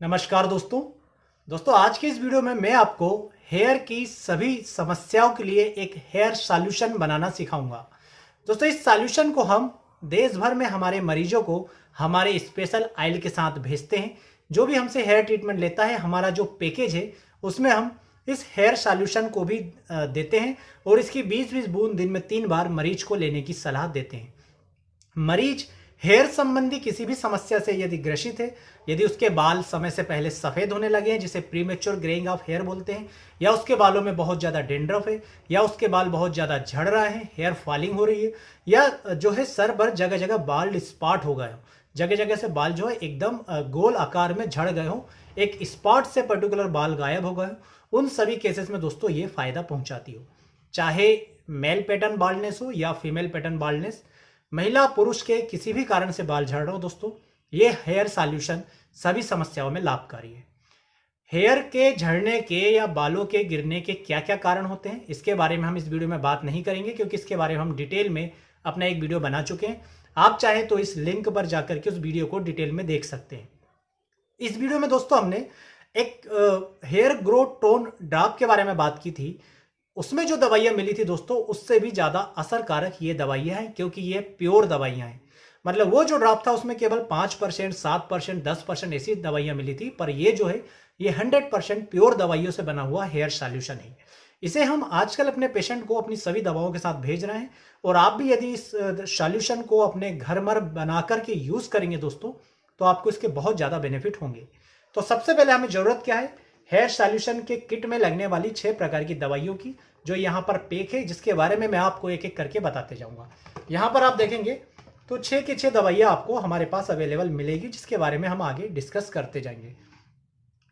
नमस्कार दोस्तों आज की इस वीडियो में मैं आपको हेयर की सभी समस्याओं के लिए एक हेयर सॉल्यूशन बनाना सिखाऊंगा। दोस्तों इस सॉल्यूशन को हम देश भर में हमारे मरीजों को हमारे स्पेशल ऑयल के साथ भेजते हैं। जो भी हमसे हेयर ट्रीटमेंट लेता है, हमारा जो पैकेज है उसमें हम इस हेयर सॉल्यूशन को भी देते हैं और इसकी 20-20 बूंद दिन में 3 बार मरीज को लेने की सलाह देते हैं। मरीज हेयर संबंधी किसी भी समस्या से यदि ग्रसित है, यदि उसके बाल समय से पहले सफेद होने लगे हैं जिसे प्रीमेच्योर ग्रेइंग ऑफ हेयर बोलते हैं, या उसके बालों में बहुत ज्यादा डेंड्रफ है, या उसके बाल बहुत ज्यादा झड़ रहा है, हेयर फॉलिंग हो रही है, या जो है सर पर जगह जगह बाल स्पॉट हो गए हो, जगह जगह से बाल जो है एकदम गोल आकार में झड़ गए हो, एक स्पॉट से पर्टिकुलर बाल गायब हो गए हो, उन सभी केसेस में दोस्तों ये फायदा पहुंचाती हो। चाहे मेल पैटर्न बाल्डनेस हो या फीमेल पैटर्न बाल्डनेस, महिला पुरुष के किसी भी कारण से बाल झड़ रहे हो दोस्तों, ये हेयर सॉल्यूशन सभी समस्याओं में लाभकारी है। हेयर के झड़ने के या बालों के गिरने के क्या क्या कारण होते हैं, इसके बारे में हम इस वीडियो में बात नहीं करेंगे, क्योंकि इसके बारे में हम डिटेल में अपना एक वीडियो बना चुके हैं। आप चाहे तो इस लिंक पर जाकर के उस वीडियो को डिटेल में देख सकते हैं। इस वीडियो में दोस्तों हमने एक हेयर ग्रोथ टोन ड्रॉप के बारे में बात की थी। उसमें जो दवाइयां मिली थी दोस्तों, उससे भी ज्यादा असरकारक ये दवाइयां हैं, क्योंकि ये प्योर दवाइयां हैं। मतलब वो जो ड्रॉप था उसमें केवल 5%, 7%, 10% ऐसी दवाइयां मिली थी, पर ये जो है ये 100% प्योर दवाइयों से बना हुआ हेयर सॉल्यूशन है। इसे हम आजकल अपने पेशेंट को अपनी सभी दवाओं के साथ भेज रहे हैं, और आप भी यदि इस सॉल्यूशन को अपने घर मर बना करके यूज करेंगे दोस्तों, तो आपको इसके बहुत ज्यादा बेनिफिट होंगे। तो सबसे पहले हमें जरूरत क्या है, हेयर सॉल्यूशन के किट में लगने वाली 6 प्रकार की दवाइयों की, जो यहाँ पर पैक है, जिसके बारे में मैं आपको एक एक करके बताते जाऊंगा। यहाँ पर आप देखेंगे तो 6 की 6 दवाइयाँ आपको हमारे पास अवेलेबल मिलेगी, जिसके बारे में हम आगे डिस्कस करते जाएंगे।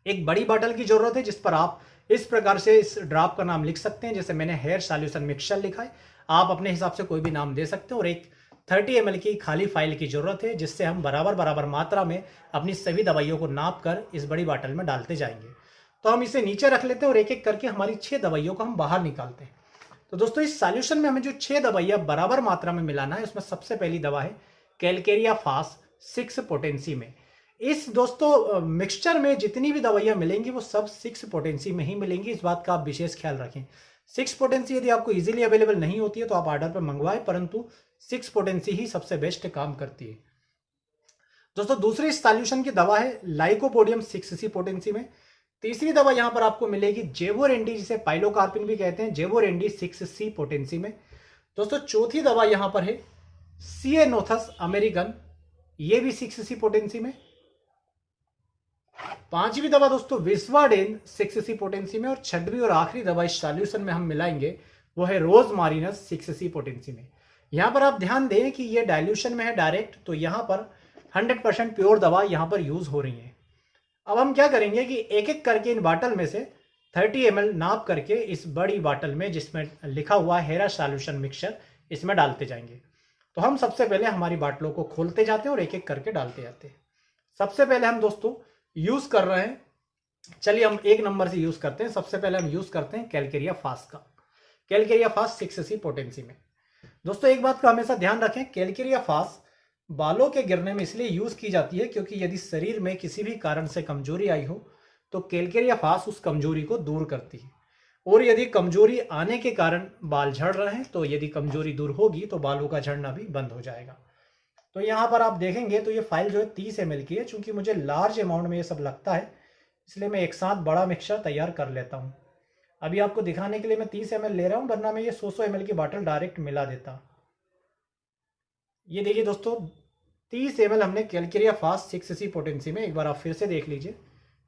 एक बड़ी बॉटल की जरूरत है, जिस पर आप इस प्रकार से इस ड्रॉप का नाम लिख सकते हैं, जैसे मैंने हेयर सॉल्यूशन मिक्सचर लिखा है, आप अपने हिसाब से कोई भी नाम दे सकते हैं। और एक 30 ml की खाली फाइल की जरूरत है, जिससे हम बराबर बराबर मात्रा में अपनी सभी दवाइयों को नाप कर इस बड़ी बॉटल में डालते जाएंगे। तो हम इसे नीचे रख लेते हैं और एक एक करके हमारी 6 दवाइयों को हम बाहर निकालते हैं। तो दोस्तों इस सॉल्यूशन में हमें जो 6 दवाइयां बराबर मात्रा में मिलाना है, उसमें सबसे पहली दवा है कैलकेरिया फास 6 पोटेंसी में। इस दोस्तों मिक्सचर में जितनी भी दवाइयां मिलेंगी वो सब 6 पोटेंसी में ही मिलेंगी, इस बात का आप विशेष ख्याल रखें। 6 पोटेंसी यदि आपको इजीली अवेलेबल नहीं होती है तो आप ऑर्डर पर मंगवाएं, परंतु 6 पोटेंसी ही सबसे बेस्ट काम करती है। दोस्तों दूसरी इस सॉल्यूशन की दवा है लाइकोपोडियम 6C पोटेंसी में। तीसरी दवा यहां पर आपको मिलेगी जेवोरेंडी, जिसे पाइलोकार्पिन भी कहते हैं, जेवोरेंडी 6C पोटेंसी में। दोस्तों चौथी दवा यहां पर है सिएनोथस अमेरिकन, ये भी 6C पोटेंसी में। पांचवी दवा दोस्तों विस्वाडेन 6C पोटेंसी में। और छठवीं और आखिरी दवा इस सॉल्यूशन में हम मिलाएंगे वो है रोज मारिनस 6C पोटेंसी में। यहां पर आप ध्यान दें कि ये डाइल्यूशन में है डायरेक्ट, तो यहां पर 100% प्योर दवा यहां पर यूज हो रही है। अब हम क्या करेंगे कि एक एक करके इन बाटल में से 30 ml नाप करके इस बड़ी बाटल में, जिसमें लिखा हुआ है हेयर सॉल्यूशन मिक्सचर, इसमें डालते जाएंगे। तो हम सबसे पहले हमारी बाटलों को खोलते जाते हैं और एक एक करके डालते जाते हैं। सबसे पहले हम दोस्तों यूज कर रहे हैं, चलिए हम एक नंबर से यूज करते हैं। सबसे पहले हम यूज करते हैं कैलकेरिया फास्ट का, कैलकेरिया फास्ट 6C पोटेंसी में। दोस्तों एक बात का हमेशा ध्यान रखें, कैलकेरिया फास्ट बालों के गिरने में इसलिए यूज की जाती है क्योंकि यदि शरीर में किसी भी कारण से कमजोरी आई हो तो कैलकेरिया फास्ट उस कमजोरी को दूर करती है। और यदि कमजोरी आने के कारण बाल झड़ रहे हैं, तो यदि कमजोरी दूर होगी तो बालों का झड़ना भी बंद हो जाएगा। तो यहाँ पर आप देखेंगे तो ये फाइल जो है 30 ml की है। चूंकि मुझे लार्ज अमाउंट में ये सब लगता है, इसलिए मैं एक साथ बड़ा मिक्सचर तैयार कर लेता हूँ। अभी आपको दिखाने के लिए मैं 30 ml ले रहा हूँ, वरना मैं ये 100 ml की बॉटल डायरेक्ट मिला देता। ये देखिए दोस्तों 30 ml हमने कैलकेरिया फास्ट 6C पोटेंसी में, एक बार आप फिर से देख लीजिए।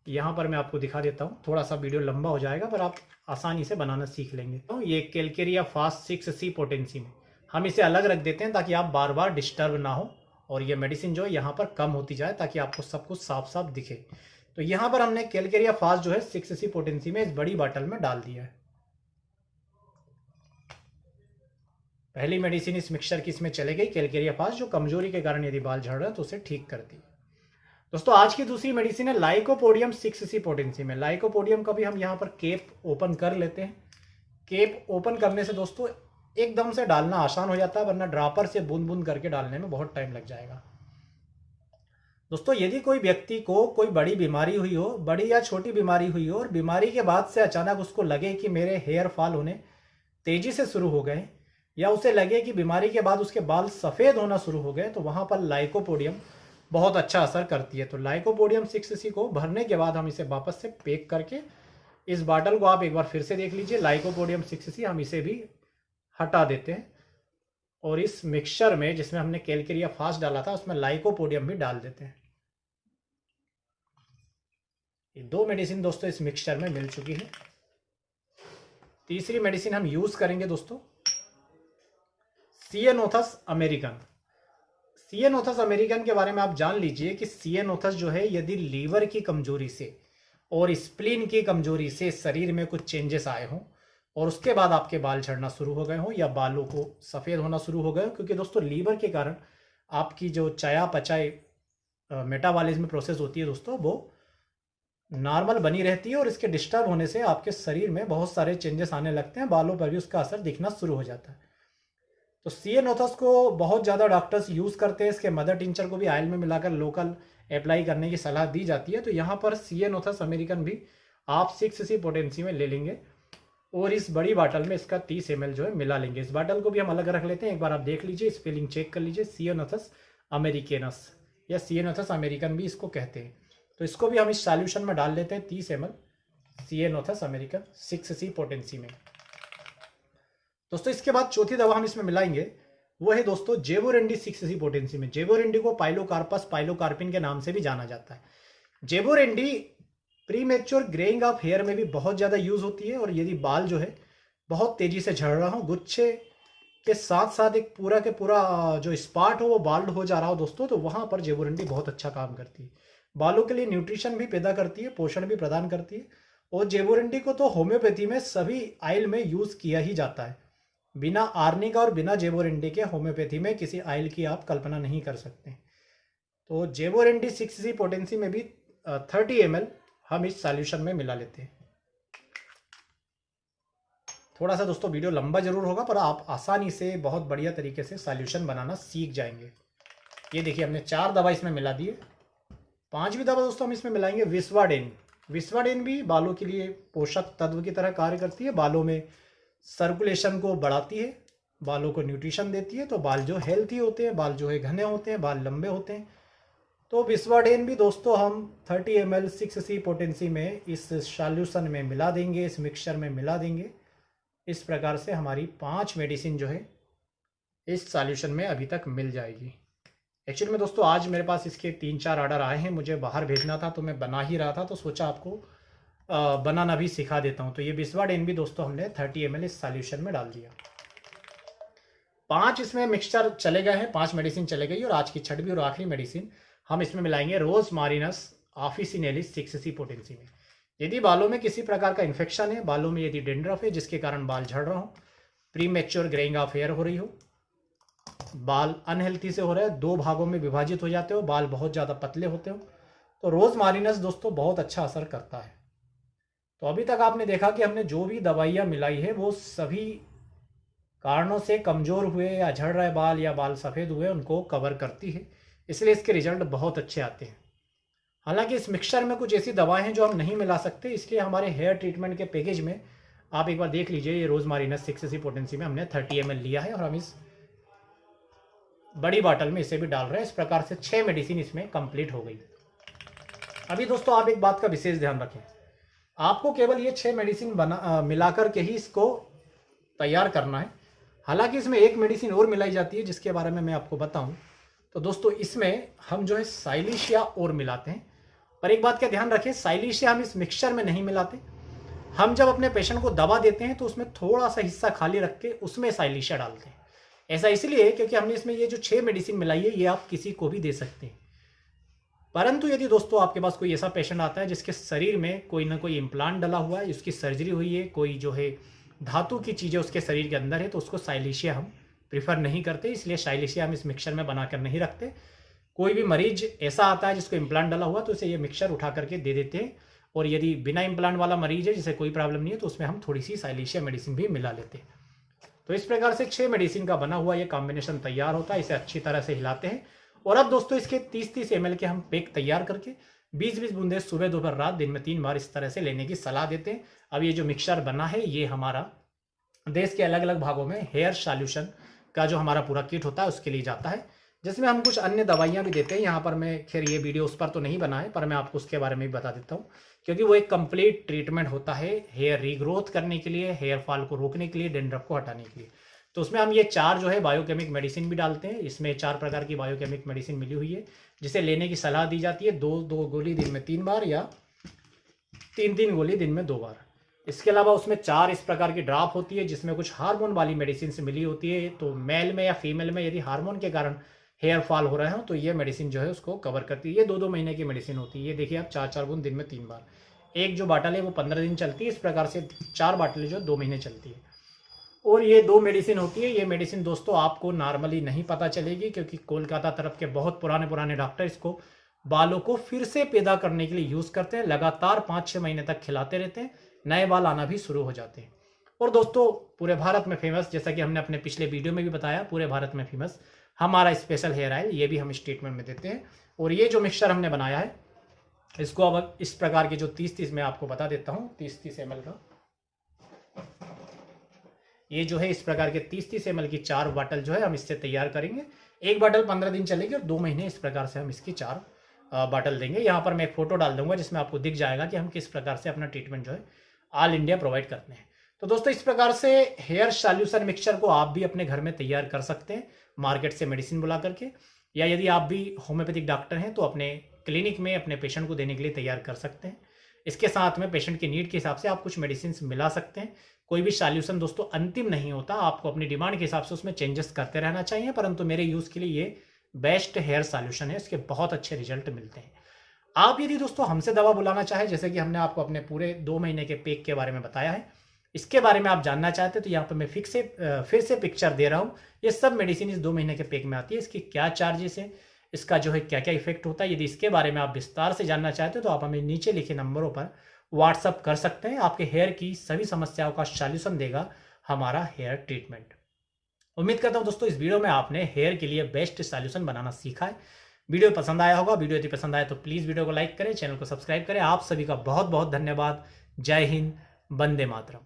यहाँ पर मैं आपको दिखा देता हूँ, थोड़ा सा वीडियो लंबा हो जाएगा पर आप आसानी से बनाना सीख लेंगे। तो ये कैलकेरिया फास्ट 6C पोटेंसी में हम इसे अलग रख देते हैं, ताकि आप बार बार डिस्टर्ब ना हो और ये मेडिसिन जो है यहाँ पर कम होती जाए, ताकि आपको सब कुछ साफ साफ दिखे। तो यहाँ पर हमने कैलकेरिया फास्ट जो है 6C पोटेंसी में इस बड़ी बॉटल में डाल दिया है। पहली मेडिसिन इस मिक्सचर की इसमें चले गई, कैलकेरिया फास्ट, जो कमजोरी के कारण यदि बाल झड़ रहा है तो उसे ठीक करती है। दोस्तों आज की दूसरी मेडिसिन है लाइकोपोडियम 6C पोटेंसी में। लाइकोपोडियम का भी हम यहाँ पर केप ओपन कर लेते हैं। केप ओपन करने से दोस्तों एकदम से डालना आसान हो जाता है, वरना ड्रॉपर से बूंद बूंद करके डालने में बहुत टाइम लग जाएगा। दोस्तों यदि कोई व्यक्ति को कोई बड़ी बीमारी हुई हो, बड़ी या छोटी बीमारी हुई हो, और बीमारी के बाद से अचानक उसको लगे कि मेरे हेयर फॉल होने तेजी से शुरू हो गए, या उसे लगे कि बीमारी के बाद उसके बाल सफ़ेद होना शुरू हो गए, तो वहाँ पर लाइकोपोडियम बहुत अच्छा असर करती है। तो लाइकोपोडियम 6cc को भरने के बाद हम इसे वापस से पैक करके, इस बॉटल को आप एक बार फिर से देख लीजिए, लाइकोपोडियम 6cc हम इसे भी हटा देते हैं और इस मिक्सचर में जिसमें हमने कैलकेरिया फास्ट डाला था उसमें लाइकोपोडियम भी डाल देते हैं। ये 2 मेडिसिन दोस्तों इस मिक्सचर में मिल चुकी है। तीसरी मेडिसिन हम यूज करेंगे दोस्तों सिएनोथस अमेरिकन। सिएनोथस अमेरिकन के बारे में आप जान लीजिए कि सिएनोथस जो है, यदि लीवर की कमजोरी से और स्प्लीन की कमजोरी से शरीर में कुछ चेंजेस आए हों और उसके बाद आपके बाल झड़ना शुरू हो गए हों या बालों को सफ़ेद होना शुरू हो गए हो, क्योंकि दोस्तों लीवर के कारण आपकी जो चयापचय मेटाबॉलिज्म प्रोसेस होती है दोस्तों, वो नॉर्मल बनी रहती है और इसके डिस्टर्ब होने से आपके शरीर में बहुत सारे चेंजेस आने लगते हैं, बालों पर भी उसका असर दिखना शुरू हो जाता है। तो सिएनोथस को बहुत ज़्यादा डॉक्टर्स यूज़ करते हैं। इसके मदर टिंचर को भी ऑयल में मिलाकर लोकल अप्लाई करने की सलाह दी जाती है। तो यहाँ पर सिएनोथस अमेरिकन भी आप 6cc पोटेंसी में ले लेंगे और इस बड़ी बाटल में इसका 30 ml जो है मिला लेंगे। इस बाटल को भी हम अलग रख लेते हैं, एक बार आप देख लीजिए, स्पेलिंग चेक कर लीजिए, सिएनोथस अमेरिकेनस या सिएनोथस अमेरिकन भी इसको कहते हैं। तो इसको भी हम इस सॉल्यूशन में डाल लेते हैं 30 ml सिएनोथस अमेरिकन 6cc पोटेंसी में। दोस्तों इसके बाद चौथी दवा हम इसमें मिलाएंगे, वो है दोस्तों जेवोरेंडी 6cc पोटेंसी में। जेवोरेंडी को पाइलोकार्पस पाइलोकार्पिन के नाम से भी जाना जाता है। जेवोरेंडी प्रीमेच्योर ग्रेइंग ऑफ हेयर में भी बहुत ज़्यादा यूज़ होती है, और यदि बाल जो है बहुत तेज़ी से झड़ रहा हो, गुच्छे के साथ साथ एक पूरा के पूरा जो स्पॉट हो वो बाल्ड हो जा रहा हो दोस्तों, तो वहाँ पर जेवोरेंडी बहुत अच्छा काम करती है। बालों के लिए न्यूट्रिशन भी पैदा करती है, पोषण भी प्रदान करती है। और जेवोरेंडी को तो होम्योपैथी में सभी आयल में यूज़ किया ही जाता है। बिना आर्निका और बिना जेवोरेंडी के होम्योपैथी में किसी आयल की आप कल्पना नहीं कर सकते। तो जेवोरेंडी 6cc पोटेंसी में भी 30 ml हम इस सॉल्यूशन में मिला लेते हैं। थोड़ा सा दोस्तों वीडियो लंबा जरूर होगा, पर आप आसानी से बहुत बढ़िया तरीके से सॉल्यूशन बनाना सीख जाएंगे। ये देखिए हमने 4 दवा इसमें मिला दिए। 5वीं दवा दोस्तों हम इसमें मिलाएंगे विस्वाडेन। विस्वाडेन भी बालों के लिए पोषक तत्व की तरह कार्य करती है, बालों में सर्कुलेशन को बढ़ाती है, बालों को न्यूट्रिशन देती है। तो बाल जो हेल्थी होते हैं, बाल जो है घने होते हैं, बाल लंबे होते हैं। तो विस्वाडेन भी दोस्तों हम 30 ml 6cc पोटेंसी में इस सॉल्यूशन में मिला देंगे, इस मिक्सचर में मिला देंगे। इस प्रकार से हमारी 5 मेडिसिन जो है इस सॉल्यूशन में अभी तक मिल जाएगी। एक्चुअली में दोस्तों आज मेरे पास इसके 3-4 ऑर्डर आए हैं, मुझे बाहर भेजना था तो मैं बना ही रहा था, तो सोचा आपको बनाना भी सिखा देता हूं। तो ये विस्वाडेन भी दोस्तों हमने 30 ml इस सॉल्यूशन में डाल दिया। 5 इसमें मिक्सचर चले गए हैं, 5 मेडिसिन चले गई। और आज की 6वीं और आखिरी मेडिसिन हम इसमें मिलाएंगे रोजमारिनस ऑफिसिनेलिस 6cc पोटेंसी में। यदि बालों में किसी प्रकार का इन्फेक्शन है, बालों में यदि डेंड्रफ है जिसके कारण बाल झड़ रहा हो, प्रीमेच्योर ग्रेइंग ऑफ हेयर हो रही हो, बाल अनहेल्थी से हो रहे हैं, 2 भागों में विभाजित हो जाते हो, बाल बहुत ज़्यादा पतले होते हो, तो रोजमारिनस दोस्तों बहुत अच्छा असर करता है। तो अभी तक आपने देखा कि हमने जो भी दवाइयाँ मिलाई है वो सभी कारणों से कमज़ोर हुए या झड़ रहे बाल या बाल सफ़ेद हुए उनको कवर करती है, इसलिए इसके रिजल्ट बहुत अच्छे आते हैं। हालांकि इस मिक्सचर में कुछ ऐसी दवाएं हैं जो हम नहीं मिला सकते, इसलिए हमारे हेयर ट्रीटमेंट के पैकेज में आप एक बार देख लीजिए, ये रोजमारिनस 6cc पोटेंसी में हमने 30 ml लिया है और हम इस बड़ी बॉटल में इसे भी डाल रहे हैं। इस प्रकार से 6 मेडिसिन इसमें कंप्लीट हो गई। अभी दोस्तों आप एक बात का विशेष ध्यान रखें, आपको केवल ये 6 मेडिसिन मिलाकर के ही इसको तैयार करना है। हालांकि इसमें एक मेडिसिन और मिलाई जाती है जिसके बारे में मैं आपको बताऊं, तो दोस्तों इसमें हम जो है साइलिशिया और मिलाते हैं। पर एक बात का ध्यान रखें, साइलिशिया हम इस मिक्सचर में नहीं मिलाते। हम जब अपने पेशेंट को दवा देते हैं तो उसमें थोड़ा सा हिस्सा खाली रख के उसमें साइलिशिया डालते हैं। ऐसा इसलिए क्योंकि हमने इसमें ये जो 6 मेडिसिन मिलाई है ये आप किसी को भी दे सकते हैं। परंतु यदि दोस्तों आपके पास कोई ऐसा पेशेंट आता है जिसके शरीर में कोई ना कोई इम्प्लांट डला हुआ है, उसकी सर्जरी हुई है, कोई जो है धातु की चीज़ें उसके शरीर के अंदर है, तो उसको साइलिशिया हम प्रीफर नहीं करते, इसलिए साइलिशिया हम इस मिक्सचर में बनाकर नहीं रखते। कोई भी मरीज ऐसा आता है जिसको इम्प्लांट डला हुआ तो उसे ये मिक्सचर उठा करके दे देते हैं। और यदि बिना इम्प्लांट वाला मरीज है जिसे कोई प्रॉब्लम नहीं है तो उसमें हम थोड़ी सी साइलिशिया मेडिसिन भी मिला लेते हैं। तो इस प्रकार से 6 मेडिसिन का बना हुआ ये कॉम्बिनेशन तैयार होता है। इसे अच्छी तरह से हिलाते हैं और अब दोस्तों इसके 30-30 ml के हम पैक तैयार करके 20-20 बूंदे सुबह दोपहर रात दिन में 3 बार इस तरह से लेने की सलाह देते हैं। अब ये जो मिक्सचर बना है ये हमारा देश के अलग अलग भागों में हेयर सॉल्यूशन का जो हमारा पूरा किट होता है उसके लिए जाता है, जिसमें हम कुछ अन्य दवाइयाँ भी देते हैं। यहाँ पर मैं खैर ये वीडियो उस पर तो नहीं बना है, पर मैं आपको उसके बारे में भी बता देता हूँ, क्योंकि वो एक कंप्लीट ट्रीटमेंट होता है हेयर रीग्रोथ करने के लिए, हेयर फॉल को रोकने के लिए, डेंड्रफ को हटाने के लिए। तो उसमें हम ये 4 जो है बायोकेमिक मेडिसिन भी डालते हैं। इसमें 4 प्रकार की बायोकेमिक मेडिसिन मिली हुई है, जिसे लेने की सलाह दी जाती है। 2-2 गोली दिन में 3 बार या 3-3 गोली दिन में 2 बार। इसके अलावा उसमें 4 इस प्रकार की ड्रॉप होती है, जिसमें कुछ हार्मोन वाली मेडिसिन से मिली होती है। तो मेल में या फीमेल में यदि हार्मोन के कारण हेयर फॉल हो रहे हो तो ये मेडिसिन जो है उसको कवर करती है। ये 2-2 महीने की मेडिसिन होती है। ये देखिए आप 4-4 बूंद दिन में 3 बार। एक जो बाटल है वो 15 दिन चलती है। इस प्रकार से 4 बाटलें जो 2 महीने चलती है। और ये 2 मेडिसिन होती है। ये मेडिसिन दोस्तों आपको नॉर्मली नहीं पता चलेगी, क्योंकि कोलकाता तरफ के बहुत पुराने डॉक्टर इसको बालों को फिर से पैदा करने के लिए यूज़ करते हैं। लगातार 5-6 महीने तक खिलाते रहते हैं, नए बाल आना भी शुरू हो जाते हैं। और दोस्तों पूरे भारत में फेमस, जैसा कि हमने अपने पिछले वीडियो में भी बताया, पूरे भारत में फेमस हमारा स्पेशल हेयर ऑयल, ये भी हम इस ट्रीटमेंट में देते हैं। और ये जो मिक्सचर हमने बनाया है इसको अब इस प्रकार के जो 30-30 मैं आपको बता देता हूँ, 30-30 ml का ये जो है इस प्रकार के 30-30 ml की 4 बाटल जो है हम इससे तैयार करेंगे। एक बाटल 15 दिन चलेगी और 2 महीने इस प्रकार से हम इसकी 4 बाटल देंगे। यहाँ पर मैं एक फोटो डाल दूंगा जिसमें आपको दिख जाएगा कि हम किस प्रकार से अपना ट्रीटमेंट जो है ऑल इंडिया प्रोवाइड करते हैं। तो दोस्तों इस प्रकार से हेयर सॉल्यूशन मिक्सचर को आप भी अपने घर में तैयार कर सकते हैं मार्केट से मेडिसिन बुला करके, या यदि आप भी होम्योपैथिक डॉक्टर हैं तो अपने क्लिनिक में अपने पेशेंट को देने के लिए तैयार कर सकते हैं। इसके साथ में पेशेंट की नीड के हिसाब से आप कुछ मेडिसिन मिला सकते हैं। कोई भी सॉल्यूशन दोस्तों अंतिम नहीं होता, आपको अपनी डिमांड के हिसाब से उसमें चेंजेस करते रहना चाहिए, परंतु मेरे यूज़ के लिए ये बेस्ट हेयर सॉल्यूशन है, इसके बहुत अच्छे रिजल्ट मिलते हैं। आप यदि दोस्तों हमसे दवा बुलाना चाहें, जैसे कि हमने आपको अपने पूरे 2 महीने के पैक के बारे में बताया है, इसके बारे में आप जानना चाहते हैं तो यहाँ पर मैं फिर से पिक्चर दे रहा हूँ। ये सब मेडिसिन इस 2 महीने के पैक में आती है। इसकी क्या चार्जेस है, इसका जो है क्या क्या इफेक्ट होता है, यदि इसके बारे में आप विस्तार से जानना चाहते हो तो आप हमें नीचे लिखे नंबरों पर व्हाट्सअप कर सकते हैं। आपके हेयर की सभी समस्याओं का सॉल्यूशन देगा हमारा हेयर ट्रीटमेंट। उम्मीद करता हूं दोस्तों इस वीडियो में आपने हेयर के लिए बेस्ट सॉल्यूशन बनाना सीखा है। वीडियो पसंद आया होगा। वीडियो यदि पसंद आए तो प्लीज़ वीडियो को लाइक करें, चैनल को सब्सक्राइब करें। आप सभी का बहुत बहुत धन्यवाद। जय हिंद, वंदे मातरम।